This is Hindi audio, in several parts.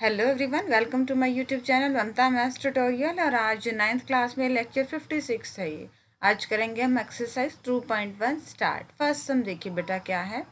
Hello everyone, welcome to my YouTube channel Mamta maths tutorial. और आज 9th क्लास में लेक्चर 56 है ये। आज करेंगे हम एक्सरसाइज 2.1 स्टार्ट। फर्स्ट सम देखिए बेटा क्या है।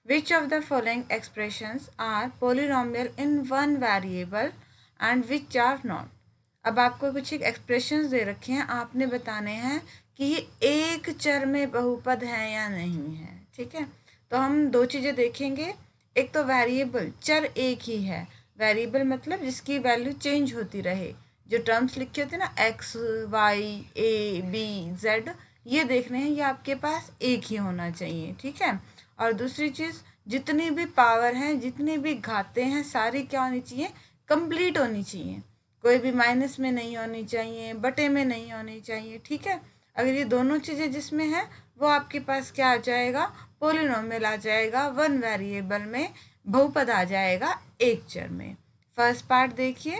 Which of the following expressions are polynomial in one variable and which are not. अब आपको कुछ एक एक्सप्रेशंस दे रखे हैं, आपने बताने हैं कि ये एक चर में बहुपद है या नहीं है। ठीक है, तो हम दो चीज़ें देखेंगे। एक तो वेरिएबल, चर एक ही है। वेरिएबल मतलब जिसकी वैल्यू चेंज होती रहे। जो टर्म्स लिखे होते हैं ना, x y a b z, ये देख रहे हैं, ये आपके पास एक ही होना चाहिए। ठीक है, और दूसरी चीज़, जितनी भी पावर हैं, जितनी भी घातें हैं, सारी क्या होनी चाहिए, कंप्लीट होनी चाहिए। कोई भी माइनस में नहीं होनी चाहिए, बटे में नहीं होनी चाहिए। ठीक है, अगर ये दोनों चीज़ें जिसमें हैं वो आपके पास क्या आ जाएगा, पोलिनोमियल आ जाएगा। वन वेरिएबल में बहुपद आ जाएगा एक चर में। फर्स्ट पार्ट देखिए,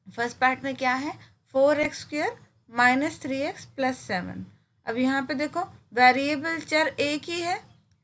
फर्स्ट पार्ट में क्या है, 4x² माइनस 3x प्लस 7। अब यहाँ पे देखो वेरिएबल चर एक ही है,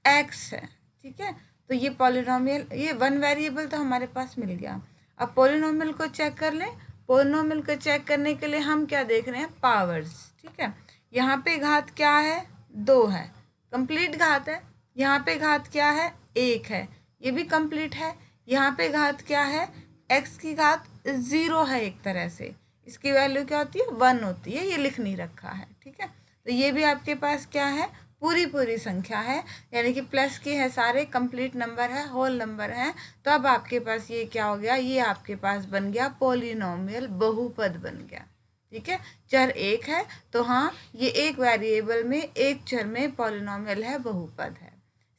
x है। ठीक है, तो ये पॉलिनोमियल, ये वन वेरिएबल तो हमारे पास मिल गया। अब पॉलिनोमियल को चेक कर लें। पॉलिनोमियल को चेक करने के लिए हम क्या देख रहे हैं, पावर्स। ठीक है, यहाँ पे घात क्या है, 2 है, कंप्लीट घात है। यहाँ पे घात क्या है, 1 है, ये भी कंप्लीट है। यहाँ पे घात क्या है, x की घात 0 है, एक तरह से इसकी वैल्यू क्या होती है, 1 होती है, ये लिख नहीं रखा है। ठीक है, तो ये भी आपके पास क्या है, पूरी संख्या है, यानी कि प्लस के है, सारे कंप्लीट नंबर है, होल नंबर है। तो अब आपके पास ये क्या हो गया, ये आपके पास बन गया पॉलिनोमियल, बहुपद बन गया। ठीक है, चर एक है तो हाँ, ये एक वेरिएबल में एक चर में पॉलिनोमियल है, बहुपद है।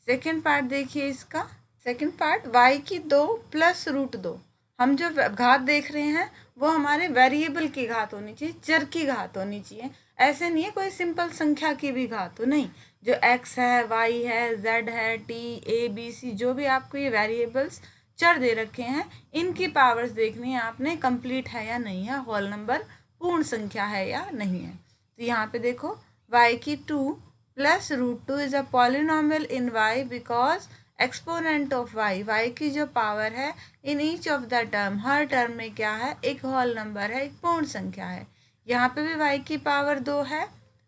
सेकेंड पार्ट देखिए इसका। सेकेंड पार्ट, y की 2 प्लस √2। हम जो घात देख रहे हैं वो हमारे वेरिएबल की घात होनी चाहिए, चर की घात होनी चाहिए। ऐसे नहीं है कोई सिंपल संख्या की भी घात हो, नहीं। जो x है, y है, z है, t a b c, जो भी आपको ये वेरिएबल्स चर दे रखे हैं, इनकी पावर्स देखनी है आपने, कंप्लीट है या नहीं है, होल नंबर पूर्ण संख्या है या नहीं है। तो यहाँ पे देखो, y की 2 plus √2 is a polynomial in y because exponent of y की जो पावर है in each of the term, her term में क्या है, एक होल नंबर है, एक पूर्ण संख्या है। यहाँ पे भी y की पावर 2 है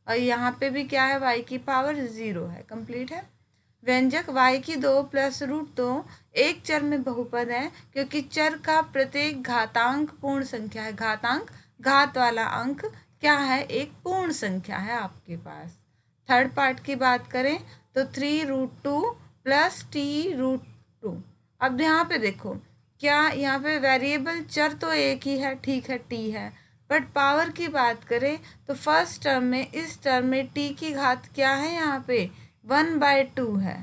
और यहाँ पे भी क्या है, y की पावर 0 है, कंप्लीट है। व्यंजक y की 2 प्लस √2 एक चर में बहुपद है क्योंकि चर का प्रत्येक घातांक पूर्ण संख्या है। घातांक, घात वाला अंक क्या है, एक पूर्ण संख्या है आपके पास। थर्ड पार्ट की बात करें तो 3√2 प्लस t√2। अब यहाँ पे देखो, क्या यहाँ पे वेरिएबल चर तो एक ही है, ठीक है, t है, बट पावर की बात करें तो फर्स्ट टर्म में, इस टर्म में t की घात क्या है, यहाँ पे 1/2 है,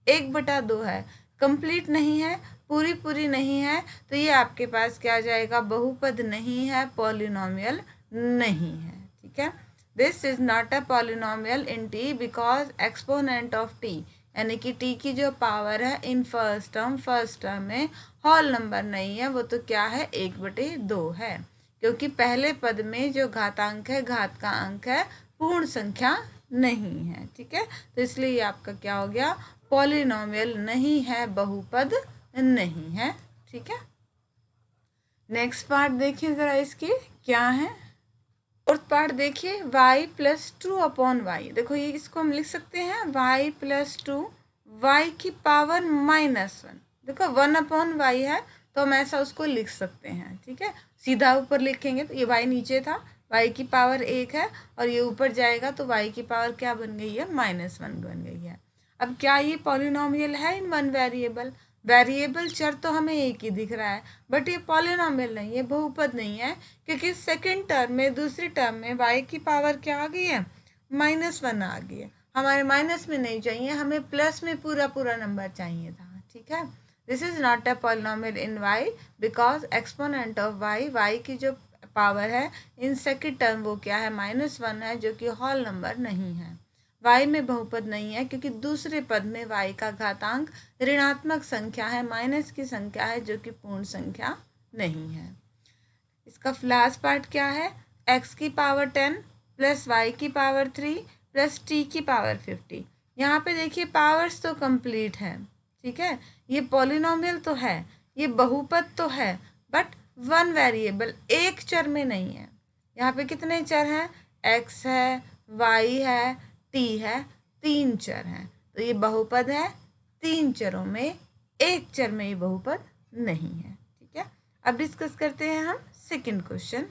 1/2 है, कंप्लीट नहीं है, पूरी नहीं है। तो ये आपके पास क्या आ जाएगा, बहुपद नहीं है, पॉलिनोमियल नहीं है। ठीक है, this is not a polynomial in t because exponent of t, यानी कि t की जो पावर है इन फर्स्ट टर्म में होल नंबर नहीं है, वो तो क्या है, 1/2 है, क्योंकि पहले पद में जो घातांक है, घात का अंक है, पूर्ण संख्या नहीं है। ठीक है, तो इसलिए ये आपका क्या हो गया, पॉलिनोमियल नहीं है, बहुपद नहीं है। ठीक है, नेक्स्ट पार्ट देखिए जरा इसकी क्या है। फोर्थ पार्ट देखिए, y प्लस 2/y। देखो ये, इसको हम लिख सकते हैं y प्लस 2, y की पावर -1। देखो 1/y है तो हम ऐसा उसको लिख सकते हैं। ठीक है, सीधा ऊपर लिखेंगे तो ये y नीचे था, y की पावर 1 है, और ये ऊपर जाएगा तो y की पावर क्या बन गई है, -1 बन गई है। अब क्या ये पॉलिनोमियल है इन वन वेरिएबल, वेरिएबल चर तो हमें एक ही दिख रहा है, बट ये पॉलिनोमियल नहीं है, बहुपद नहीं है, क्योंकि सेकंड टर्म में, दूसरी टर्म में y की पावर क्या आ गई है, -1 आ गई है। हमारे माइनस में नहीं चाहिए, हमें प्लस में पूरा नंबर चाहिए था। ठीक है, this is not a polynomial in y because exponent of y की जो पावर है इन सेकंड टर्म वो क्या है, -1 है, जो कि होल नंबर नहीं है। y में बहुपद नहीं है क्योंकि दूसरे पद में y का घातांक ऋणात्मक संख्या है, माइनस की संख्या है, जो कि पूर्ण संख्या नहीं है। इसका लास्ट पार्ट क्या है, x की पावर 10 प्लस y की पावर 3 प्लस t की पावर 50। यहाँ पे देखिए पावर्स तो कंप्लीट है। ठीक है, ये पॉलिनोमियल तो है, ये बहुपद तो है, बट वन वेरिएबल, एक चर में नहीं है। यहाँ पे कितने चर हैं? x है, y है, t है, 3 चर हैं। तो ये बहुपद है 3 चरों में, एक चर में ये बहुपद नहीं है। ठीक है, अब डिस्कस करते हैं हम सेकंड क्वेश्चन।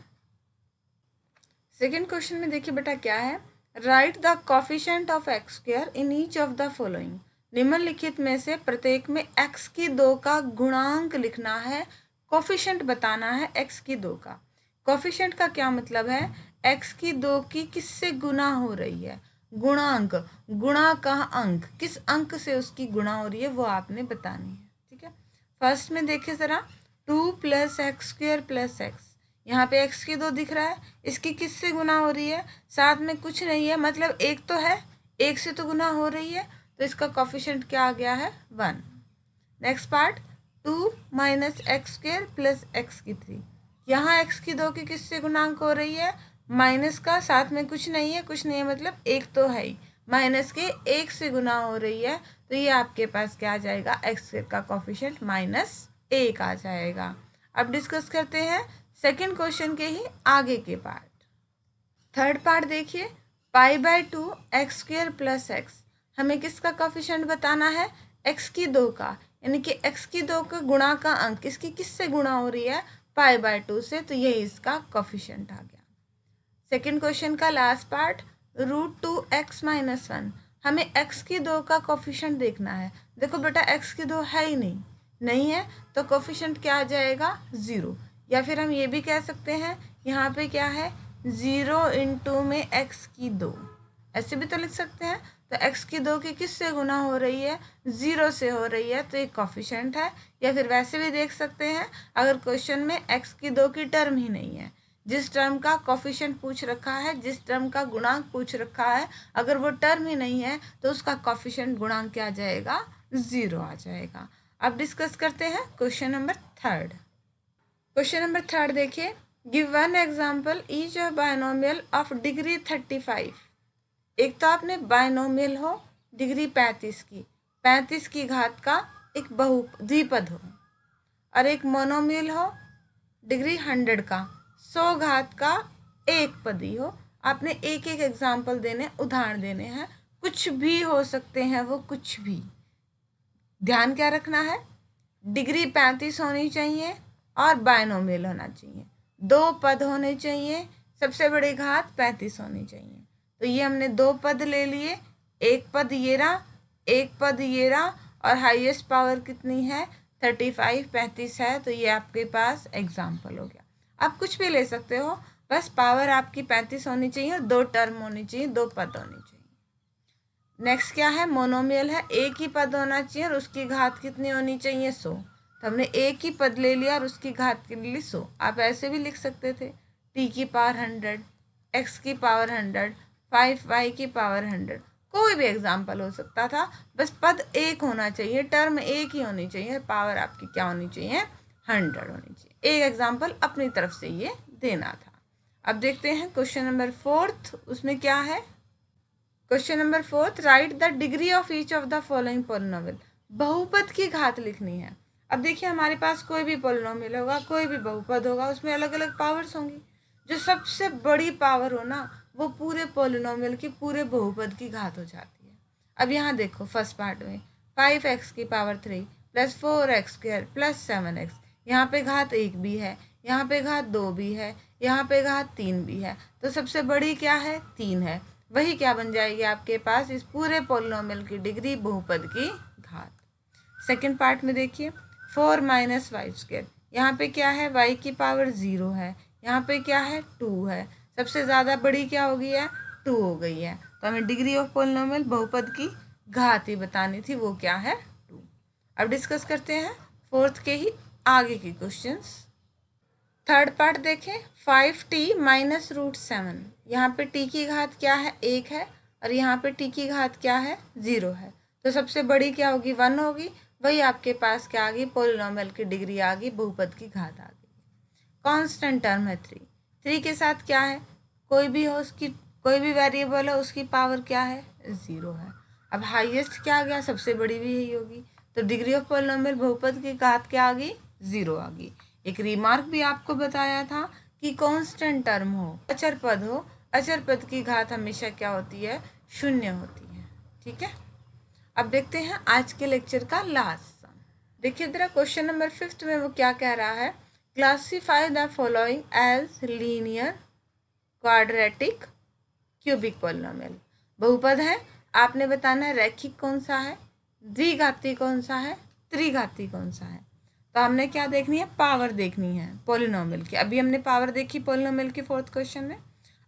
सेकंड क्वेश्चन में देखिए बेटा क्या है, right the coefficient of x square in each of the following. निम्नलिखित में से प्रत्येक में x की 2 का गुणांक लिखना है, कोफिशिएंट बताना है x की 2 का। कोफिशिएंट का क्या मतलब है? x की 2 की किससे गुना हो रही है, गुणांक, गुणा का अंक, किस अंक से उसकी गुणा हो रही है वो आपने बतानी है। ठीक है, फर्स्ट में देखिए ज़रा, 2 + x स्क्वायर + x, यहाँ पे x की 2 दिख रहा है, इसकी किससे गुना हो रही है? साथ में कुछ नहीं है, मतलब एक तो है, एक से तो गुना हो रही है, तो इसका कोफिशिएंट क्या आ गया है? 1। Next part, 2 - x square + x की 3, यहाँ x की 2 की किससे गुणांक हो रही है? माइनस का, साथ में कुछ नहीं है, कुछ नहीं है मतलब एक तो है ही, माइनस के एक से गुना हो रही है, तो ये आपके पास क्या आ जाएगा? x स्क्वायर का कोफिशिएंट -1 आ जाएगा। अब डिस्कस करते हैं सेकंड क्वेश्चन के ही आगे के पार्ट। थर्ड पार्ट देखिए, π/2 x स्क्वायर + x, हमें किसका कोफिशिएंट बताना है? x की 2 का, यानी कि x की 2 का गुणा का अंक, इसकी किससे गुणा हो रही है? π/2 से, तो ये इसका कोफिशिएंट आ गया। सेकंड क्वेश्चन का लास्ट पार्ट, √2x - 1, हमें x की 2 का कोफिशिएंट देखना है। देखो बेटा x की 2 है ही नहीं है, तो कोफिशिएंट क्या आ जाएगा? 0। या फिर हम ये भी कह सकते हैं, यहाँ पे क्या है? 0 × में x की 2, ऐसे भी तो लिख सकते हैं। तो x की 2 की किससे गुना हो रही है? 0 से हो रही है, तो एक कोफिशिएंट है। या फिर वैसे भी देख सकते हैं, अगर क्वेश्चन में x की 2 की टर्म ही नहीं है, जिस टर्म का कोफिशिएंट पूछ रखा है, जिस टर्म का गुणांक पूछ रखा है, अगर वो टर्म ही नहीं है तो उसका कोफिशिएंट गुणांक क्या आ जाएगा? 0 आ जाएगा। अब डिस्कस करते हैं question number third. Question number third देखिए, give one example each of binomial of degree 35। एक तो आपने बायनोमियल हो डिग्री 35 की, 35 की घात का एक द्विपद हो, और एक मोनोमियल हो डिग्री 100 का, 100 घात का एक पदी हो। आपने एक एक एग्जाम्पल देने, उदाहरण देने हैं, कुछ भी हो सकते हैं वो, कुछ भी। ध्यान क्या रखना है? डिग्री 35 होनी चाहिए और बायनोमियल होना चाहिए, 2 पद होने चाहिए, सबसे बड़ी घात 35 होनी चाहिए। तो ये हमने 2 पद ले लिए, एक पद ये रहा, एक पद ये रहा, और हाईएस्ट पावर कितनी है? 35, 35 है, तो ये आपके पास एग्जाम्पल हो गया। आप कुछ भी ले सकते हो, बस पावर आपकी 35 होनी चाहिए और 2 टर्म होनी चाहिए, 2 पद होनी चाहिए। नेक्स्ट क्या है? मोनोमियल है, एक ही पद होना चाहिए और उसकी घात कितनी होनी चाहिए? 100। तो हमने एक ही पद ले लिया और उसकी घात के लिए 100। आप ऐसे भी लिख सकते थे, t की पावर 100, x की पावर 100, 5y की पावर 100, कोई भी एग्जाम्पल हो सकता था, बस पद एक होना चाहिए, टर्म एक ही होनी चाहिए, पावर आपकी क्या होनी चाहिए? 100 होनी चाहिए। एक एग्जाम्पल अपनी तरफ से ये देना था। अब देखते हैं क्वेश्चन नंबर फोर्थ, उसमें क्या है? Question number fourth, right the degree of each of the following polynomial. बहुपद की घात लिखनी है। अब देखिए, हमारे पास कोई भी पॉलिनोमियल होगा, कोई भी बहुपद होगा, उसमें अलग अलग पावर्स होंगी। जो सबसे बड़ी पावर हो ना, वो पूरे पॉलिनोमियल की, पूरे बहुपद की घात हो जाती है। अब यहाँ देखो, फर्स्ट पार्ट में 5x की पावर 3 + 4x² + 7x, यहाँ पे घात 1 भी है, यहाँ पे घात 2 भी है, यहाँ पे घात 3 भी है, तो सबसे बड़ी क्या है? 3 है। वही क्या बन जाएगी आपके पास? इस पूरे पॉलिनोमियल की डिग्री, बहुपद की घात। सेकंड पार्ट में देखिए, 4 - y², यहाँ पे क्या है? y की पावर 0 है, यहाँ पे क्या है? 2 है, सबसे ज़्यादा बड़ी क्या हो गई है? 2 हो गई है, तो हमें डिग्री ऑफ पॉलिनोमियल, बहुपद की घात ही बतानी थी, वो क्या है? 2। अब डिस्कस करते हैं फोर्थ के ही आगे के क्वेश्चंस। थर्ड पार्ट देखें, 5t - √7, यहाँ पे t की घात क्या है? 1 है, और यहाँ पे t की घात क्या है? 0 है, तो सबसे बड़ी क्या होगी? 1 होगी। वही आपके पास क्या आ गई? पॉलिनोमियल की डिग्री आ गई, बहुपद की घात आ गई। कांस्टेंट टर्म है 3, 3 के साथ क्या है? कोई भी हो, उसकी कोई भी वेरिएबल है, उसकी पावर क्या है? 0 है। अब हाईएस्ट क्या आ गया? सबसे बड़ी भी यही होगी, तो डिग्री ऑफ पॉलिनोमियल, बहुपद की घात क्या आ गई? 0 आ गई। एक रिमार्क भी आपको बताया था कि कांस्टेंट टर्म हो, अचर पद की घात हमेशा क्या होती है, शून्य होती है। ठीक है, अब देखते हैं आज के लेक्चर का लास्ट सम। देखिए जरा क्वेश्चन नंबर 5 में वो क्या कह रहा है, classify the following as linear, quadratic, cubic polynomial. बहुपद है, आपने बताना है रैखिक कौन सा है, द्विघाती कौन सा है, त्रिघाती कौन सा है। तो हमने क्या देखनी है, पावर देखनी है पॉलिनोमियल की। अभी हमने पावर देखी पॉलिनोमियल के 4th क्वेश्चन में।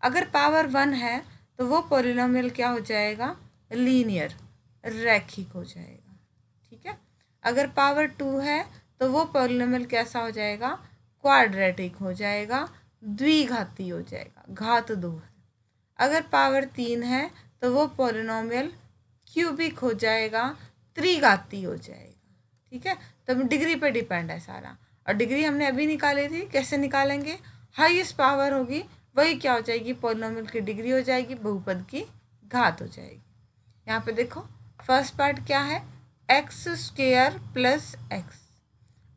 अगर पावर 1 है तो वो पॉलिनोमियल क्या हो जाएगा, लीनियर, रैखिक हो जाएगा। ठीक है, अगर पावर 2 है तो वो पॉलिनोमियल कैसा हो जाएगा, क्वाड्रेटिक हो जाएगा, द्विघाती हो जाएगा, घात 2 है। अगर पावर 3 है तो वो पॉलिनोमियल क्यूबिक हो जाएगा, त्रिघाती हो जाएगा। ठीक है, तो डिग्री पे डिपेंड है सारा, और डिग्री हमने अभी निकाली थी, कैसे निकालेंगे, हाईएस्ट पावर होगी वही क्या हो जाएगी, पॉलिनोमियल की डिग्री हो जाएगी, बहुपद की घात हो जाएगी। यहाँ पे देखो फर्स्ट पार्ट क्या है, x² + x।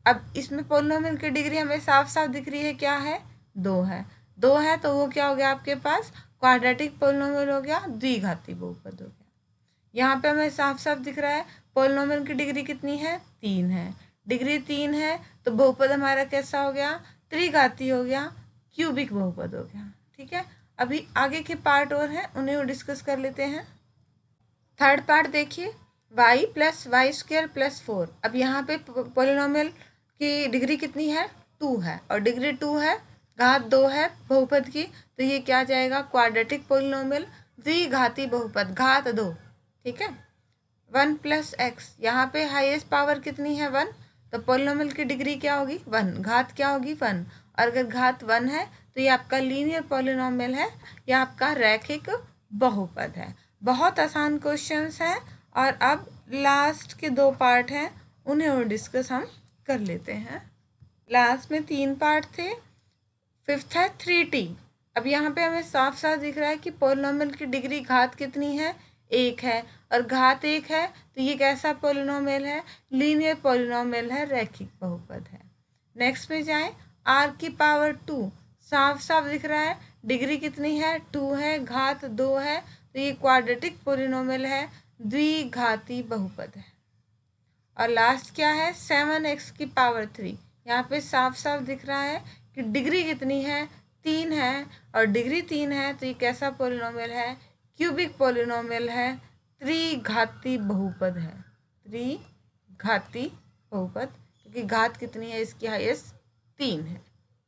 अब इसमें पॉलिनोमियल की डिग्री हमें साफ साफ दिख रही है, क्या है, 2 है। 2 है तो वो क्या हो गया आपके पास, क्वाड्रेटिक पॉलिनोमियल हो गया, द्विघाती बहुपद हो गया। यहाँ पे हमें साफ साफ दिख रहा है पॉलिनोमियल की डिग्री कितनी है, 3 है। डिग्री 3 है तो बहुपद हमारा कैसा हो गया, त्रिघाती हो गया, क्यूबिक बहुपद हो गया। ठीक है, अभी आगे के पार्ट और हैं, उन्हें डिस्कस कर लेते हैं। थर्ड पार्ट देखिए, y + y² + 4। अब यहाँ पे पॉलिनोमियल की डिग्री कितनी है, 2 है, और डिग्री 2 है, घात 2 है बहुपद की, तो ये क्या जाएगा, क्वाड्रेटिक पॉलिनोमियल, द्विघाती बहुपद, घात 2। ठीक है, 1 + x, यहाँ पे हाईएस्ट पावर कितनी है, 1, तो पॉलिनोमियल की डिग्री क्या होगी, 1, घात क्या होगी, 1, और अगर घात 1 है तो ये आपका लीनियर पॉलिनोमियल है, या आपका रैखिक बहुपद है। बहुत आसान क्वेश्चंस हैं, और अब लास्ट के 2 पार्ट हैं, उन्हें और डिस्कस हम कर लेते हैं। लास्ट में 3 पार्ट थे, 5th है 3t। अब यहाँ पे हमें साफ साफ दिख रहा है कि पॉलिनोमियल की डिग्री घात कितनी है, 1 है, और घात 1 है तो ये कैसा पॉलिनोमियल है, लीनियर पॉलिनोमियल है, रैखिक बहुपद है। नेक्स्ट में जाएं, r⁴ 2, साफ साफ दिख रहा है डिग्री कितनी है, 2 है, घात 2 है, तो ये क्वाड्रेटिक पॉलिनोमियल है, द्विघाती बहुपद है। और लास्ट क्या है, 7x⁴, यहाँ पे साफ साफ दिख रहा है कि डिग्री कितनी है, 3 है, और डिग्री 3 है तो ये कैसा पॉलिनोमियल है, क्यूबिक पॉलिनोमियल है, त्रिघाती बहुपद है, त्रिघाती बहुपद, क्योंकि घात कितनी है इसकी, हाईएस्ट 3 है।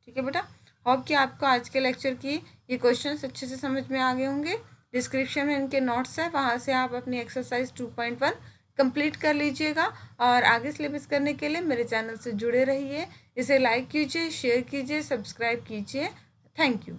ठीक है बेटा, होप कि आपको आज के लेक्चर की ये क्वेश्चंस अच्छे से समझ में आ गए होंगे। डिस्क्रिप्शन में इनके नोट्स हैं, वहाँ से आप अपनी एक्सरसाइज 2.1 कंप्लीट कर लीजिएगा, और आगे सिलेबस करने के लिए मेरे चैनल से जुड़े रहिए। इसे लाइक कीजिए, शेयर कीजिए, सब्सक्राइब कीजिए। Thank you.